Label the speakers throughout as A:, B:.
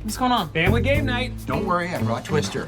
A: What's going on? Family game night.
B: Don't worry, I brought Twister.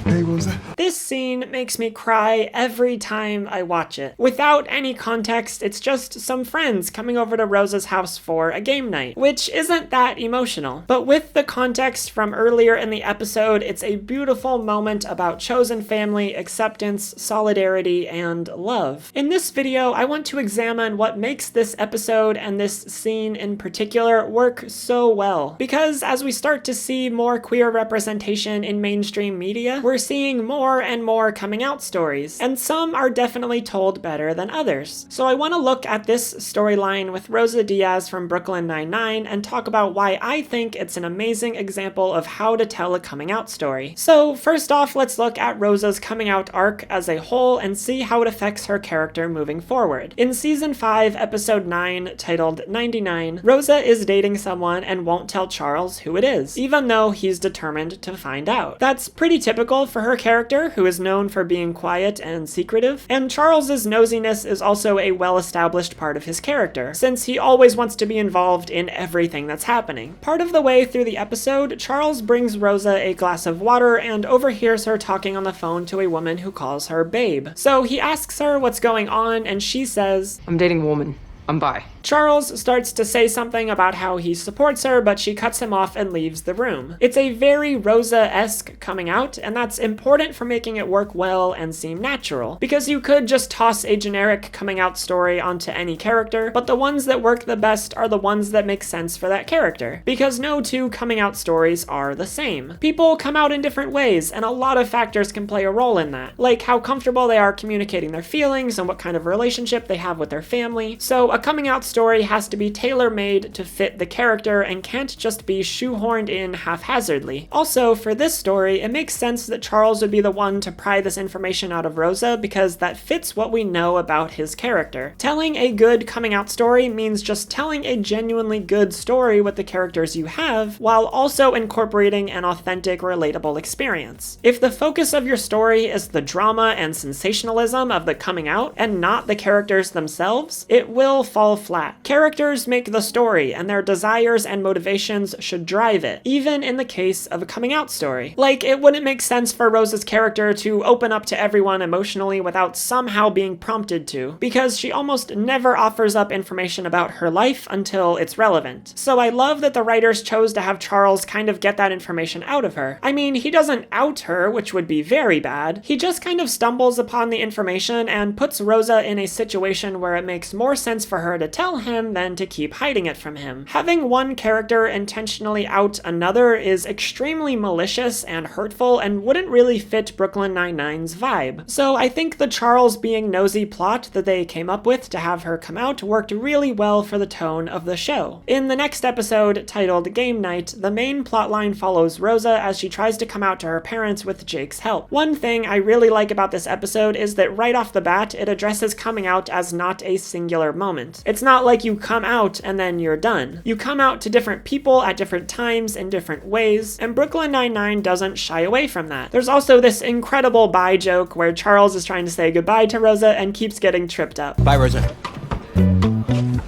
C: Hey, Rosa.
D: This scene makes me cry every time I watch it. Without any context, it's just some friends coming over to Rosa's house for a game night, which isn't that emotional. But with the context from earlier in the episode, it's a beautiful moment about chosen family, acceptance, solidarity, and love. In this video, I want to examine what makes this episode and this scene in particular work so well. Because as we start to see more queer representation in mainstream media, we're seeing more and more coming out stories, and some are definitely told better than others. So I want to look at this storyline with Rosa Diaz from Brooklyn Nine-Nine and talk about why I think it's an amazing example of how to tell a coming out story. So first off, let's look at Rosa's coming out arc as a whole and see how it affects her character moving forward. In season 5, episode 9, titled 99, Rosa is dating someone and won't tell Charles who it is, even though he's determined to find out. That's pretty typical for her character, who is known for being quiet and secretive, and Charles's nosiness is also a well-established part of his character, since he always wants to be involved in everything that's happening. Part of the way through the episode, Charles brings Rosa a glass of water and overhears her talking on the phone to a woman who calls her babe. So he asks her what's going on, and she says,
E: "I'm dating a woman. I'm bi."
D: Charles starts to say something about how he supports her, but she cuts him off and leaves the room. It's a very Rosa-esque coming out, and that's important for making it work well and seem natural, because you could just toss a generic coming out story onto any character, but the ones that work the best are the ones that make sense for that character, because no two coming out stories are the same. People come out in different ways, and a lot of factors can play a role in that, like how comfortable they are communicating their feelings and what kind of relationship they have with their family. So a coming out story has to be tailor-made to fit the character and can't just be shoehorned in haphazardly. Also, for this story, it makes sense that Charles would be the one to pry this information out of Rosa because that fits what we know about his character. Telling a good coming out story means just telling a genuinely good story with the characters you have, while also incorporating an authentic, relatable experience. If the focus of your story is the drama and sensationalism of the coming out and not the characters themselves, it will fall flat. Characters make the story, and their desires and motivations should drive it, even in the case of a coming out story. Like, it wouldn't make sense for Rosa's character to open up to everyone emotionally without somehow being prompted to, because she almost never offers up information about her life until it's relevant. So I love that the writers chose to have Charles kind of get that information out of her. I mean, he doesn't out her, which would be very bad. He just kind of stumbles upon the information and puts Rosa in a situation where it makes more sense for her to tell him than to keep hiding it from him. Having one character intentionally out another is extremely malicious and hurtful and wouldn't really fit Brooklyn Nine-Nine's vibe. So I think the Charles being nosy plot that they came up with to have her come out worked really well for the tone of the show. In the next episode, titled Game Night, the main plotline follows Rosa as she tries to come out to her parents with Jake's help. One thing I really like about this episode is that right off the bat, it addresses coming out as not a singular moment. It's not like you come out and then you're done. You come out to different people at different times in different ways, and Brooklyn Nine-Nine doesn't shy away from that. There's also this incredible bye joke where Charles is trying to say goodbye to Rosa and keeps getting tripped up.
B: Bye, Rosa.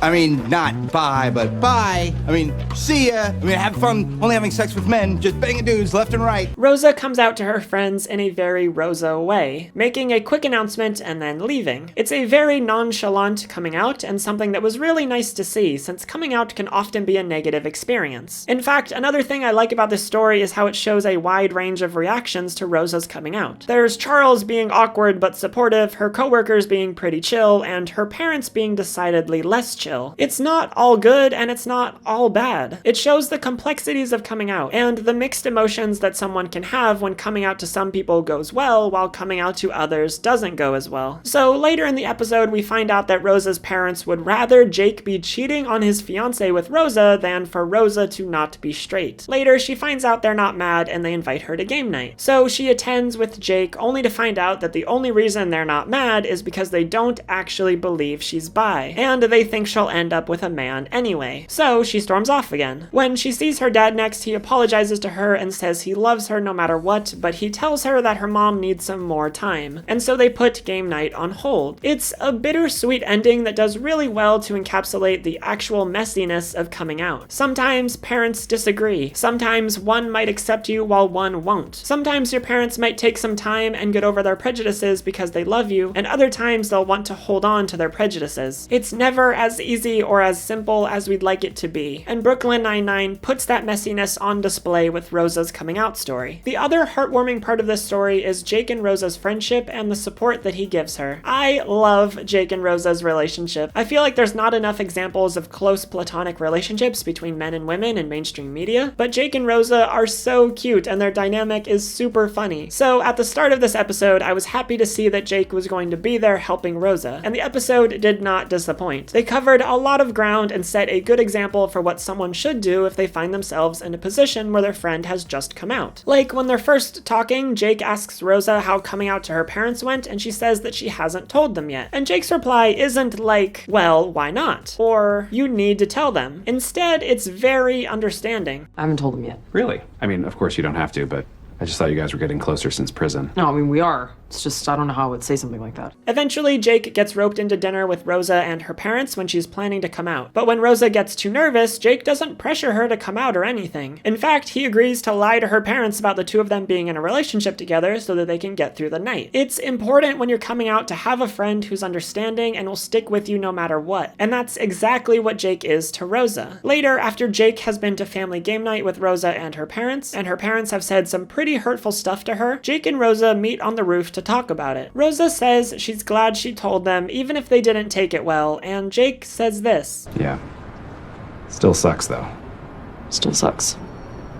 B: I mean, not bye, but bye. I mean, see ya. I mean, have fun only having sex with men, just banging dudes left and right.
D: Rosa comes out to her friends in a very Rosa way, making a quick announcement and then leaving. It's a very nonchalant coming out and something that was really nice to see, since coming out can often be a negative experience. In fact, another thing I like about this story is how it shows a wide range of reactions to Rosa's coming out. There's Charles being awkward but supportive, her coworkers being pretty chill, and her parents being decidedly less chill. It's not all good and it's not all bad. It shows the complexities of coming out and the mixed emotions that someone can have when coming out to some people goes well while coming out to others doesn't go as well. So later in the episode, we find out that Rosa's parents would rather Jake be cheating on his fiancée with Rosa than for Rosa to not be straight. Later, she finds out they're not mad and they invite her to game night. So she attends with Jake only to find out that the only reason they're not mad is because they don't actually believe she's bi, and they think she'll end up with a man anyway. So she storms off again. When she sees her dad next, he apologizes to her and says he loves her no matter what, but he tells her that her mom needs some more time. And so they put game night on hold. It's a bittersweet ending that does really well to encapsulate the actual messiness of coming out. Sometimes parents disagree. Sometimes one might accept you while one won't. Sometimes your parents might take some time and get over their prejudices because they love you, and other times they'll want to hold on to their prejudices. It's never as easy or as simple as we'd like it to be, and Brooklyn Nine-Nine puts that messiness on display with Rosa's coming out story. The other heartwarming part of this story is Jake and Rosa's friendship and the support that he gives her. I love Jake and Rosa's relationship. I feel like there's not enough examples of close platonic relationships between men and women in mainstream media, but Jake and Rosa are so cute and their dynamic is super funny. So at the start of this episode, I was happy to see that Jake was going to be there helping Rosa, and the episode did not disappoint. They covered a lot of ground and set a good example for what someone should do if they find themselves in a position where their friend has just come out. Like when they're first talking, Jake asks Rosa how coming out to her parents went, and she says that she hasn't told them yet. And Jake's reply isn't like, well, why not? Or, you need to tell them. Instead, it's very understanding.
E: I haven't told them yet.
A: Really? I mean, of course you don't have to, but I just thought you guys were getting closer since prison.
E: No, I mean, we are. It's just, I don't know how I would say something like that.
D: Eventually, Jake gets roped into dinner with Rosa and her parents when she's planning to come out. But when Rosa gets too nervous, Jake doesn't pressure her to come out or anything. In fact, he agrees to lie to her parents about the two of them being in a relationship together so that they can get through the night. It's important when you're coming out to have a friend who's understanding and will stick with you no matter what. And that's exactly what Jake is to Rosa. Later, after Jake has been to family game night with Rosa and her parents have said some pretty hurtful stuff to her, Jake and Rosa meet on the roof to talk about it. Rosa says she's glad she told them, even if they didn't take it well, and Jake says this.
A: Yeah. Still sucks, though.
E: Still sucks.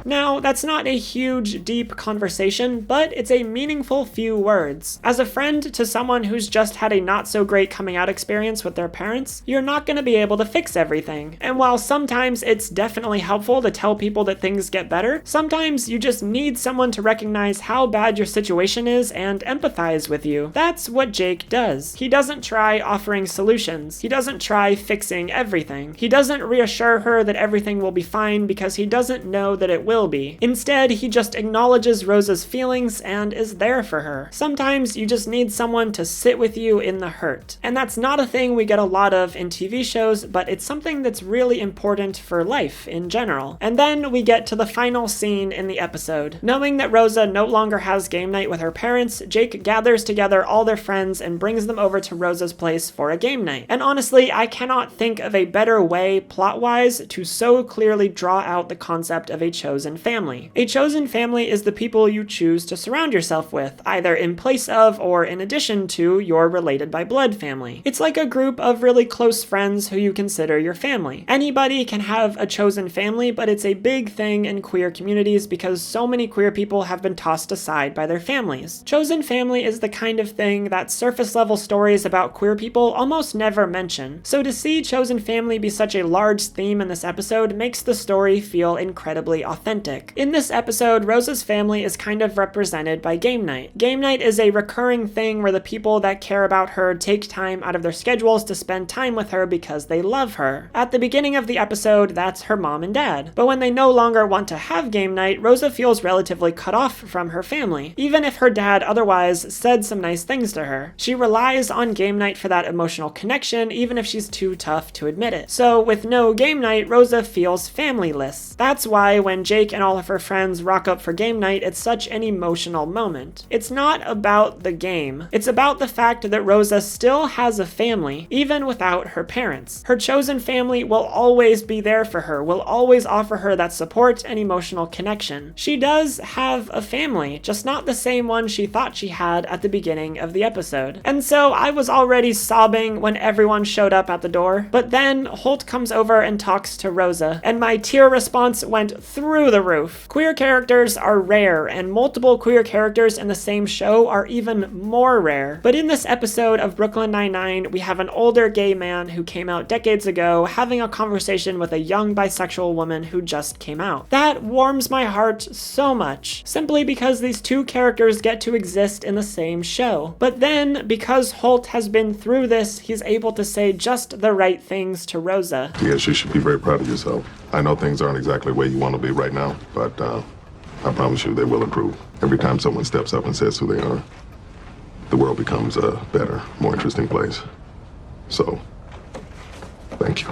D: Now, that's not a huge, deep conversation, but it's a meaningful few words. As a friend to someone who's just had a not-so-great coming-out experience with their parents, you're not going to be able to fix everything. And while sometimes it's definitely helpful to tell people that things get better, sometimes you just need someone to recognize how bad your situation is and empathize with you. That's what Jake does. He doesn't try offering solutions. He doesn't try fixing everything. He doesn't reassure her that everything will be fine because he doesn't know that it will be. Instead, he just acknowledges Rosa's feelings and is there for her. Sometimes you just need someone to sit with you in the hurt. And that's not a thing we get a lot of in TV shows, but it's something that's really important for life in general. And then we get to the final scene in the episode. Knowing that Rosa no longer has game night with her parents, Jake gathers together all their friends and brings them over to Rosa's place for a game night. And honestly, I cannot think of a better way, plot-wise, to so clearly draw out the concept of a chosen family. A chosen family is the people you choose to surround yourself with, either in place of or in addition to your related by blood family. It's like a group of really close friends who you consider your family. Anybody can have a chosen family, but it's a big thing in queer communities because so many queer people have been tossed aside by their families. Chosen family is the kind of thing that surface level stories about queer people almost never mention. So to see chosen family be such a large theme in this episode makes the story feel incredibly authentic. In this episode, Rosa's family is kind of represented by game night. Game night is a recurring thing where the people that care about her take time out of their schedules to spend time with her because they love her. At the beginning of the episode, that's her mom and dad. But when they no longer want to have game night, Rosa feels relatively cut off from her family, even if her dad otherwise said some nice things to her. She relies on game night for that emotional connection, even if she's too tough to admit it. So with no game night, Rosa feels familyless. That's why when Jake and all of her friends rock up for game night, it's such an emotional moment. It's not about the game. It's about the fact that Rosa still has a family, even without her parents. Her chosen family will always be there for her, will always offer her that support and emotional connection. She does have a family, just not the same one she thought she had at the beginning of the episode. And so I was already sobbing when everyone showed up at the door, but then Holt comes over and talks to Rosa, and my tear response went through through the roof. Queer characters are rare, and multiple queer characters in the same show are even more rare. But in this episode of Brooklyn Nine-Nine, we have an older gay man who came out decades ago having a conversation with a young bisexual woman who just came out. That warms my heart so much, simply because these two characters get to exist in the same show. But then, because Holt has been through this, he's able to say just the right things to Rosa.
C: Yes, you should be very proud of yourself. I know things aren't exactly where you want to be right now, but I promise you they will improve. Every time someone steps up and says who they are, the world becomes a better, more interesting place. So, thank you.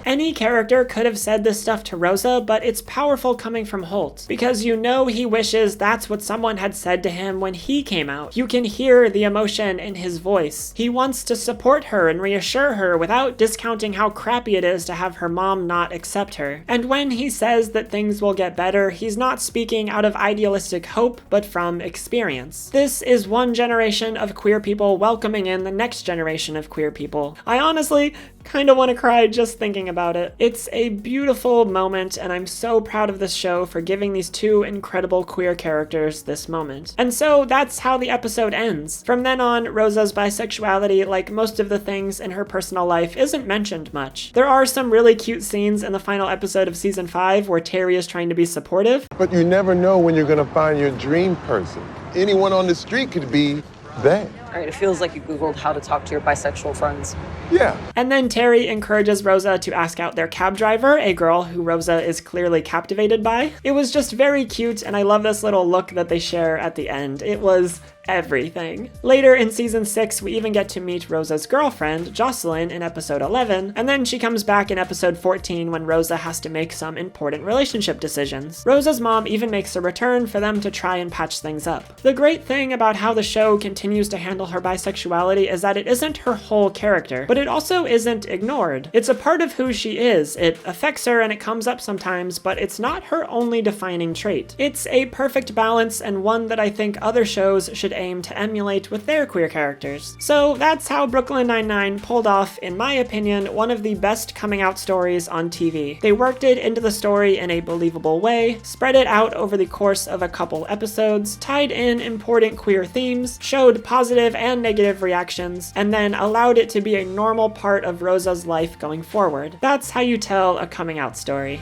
D: Any character could have said this stuff to Rosa, but it's powerful coming from Holt, because you know he wishes that's what someone had said to him when he came out. You can hear the emotion in his voice. He wants to support her and reassure her without discounting how crappy it is to have her mom not accept her. And when he says that things will get better, he's not speaking out of idealistic hope, but from experience. This is one generation of queer people welcoming in the next generation of queer people. I honestly kind of want to cry just thinking about it. It's a beautiful moment, and I'm so proud of this show for giving these two incredible queer characters this moment. And so that's how the episode ends. From then on, Rosa's bisexuality, like most of the things in her personal life, isn't mentioned much. There are some really cute scenes in the final episode of season 5 where Terry is trying to be supportive.
C: But you never know when you're gonna find your dream person. Anyone on the street could be that.
E: All right, it feels like you Googled how to talk to your bisexual friends.
C: Yeah.
D: And then Terry encourages Rosa to ask out their cab driver, a girl who Rosa is clearly captivated by. It was just very cute, and I love this little look that they share at the end. It was everything. Later in season 6, we even get to meet Rosa's girlfriend, Jocelyn, in episode 11, and then she comes back in episode 14 when Rosa has to make some important relationship decisions. Rosa's mom even makes a return for them to try and patch things up. The great thing about how the show continues to handle her bisexuality is that it isn't her whole character, but it also isn't ignored. It's a part of who she is. It affects her and it comes up sometimes, but it's not her only defining trait. It's a perfect balance, and one that I think other shows should aim to emulate with their queer characters. So that's how Brooklyn Nine-Nine pulled off, in my opinion, one of the best coming out stories on TV. They worked it into the story in a believable way, spread it out over the course of a couple episodes, tied in important queer themes, showed positive and negative reactions, and then allowed it to be a normal part of Rosa's life going forward. That's how you tell a coming out story.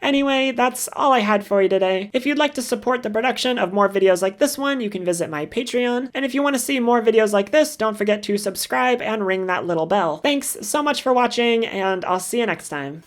D: Anyway, that's all I had for you today. If you'd like to support the production of more videos like this one, you can visit my Patreon. And if you want to see more videos like this, don't forget to subscribe and ring that little bell. Thanks so much for watching, and I'll see you next time.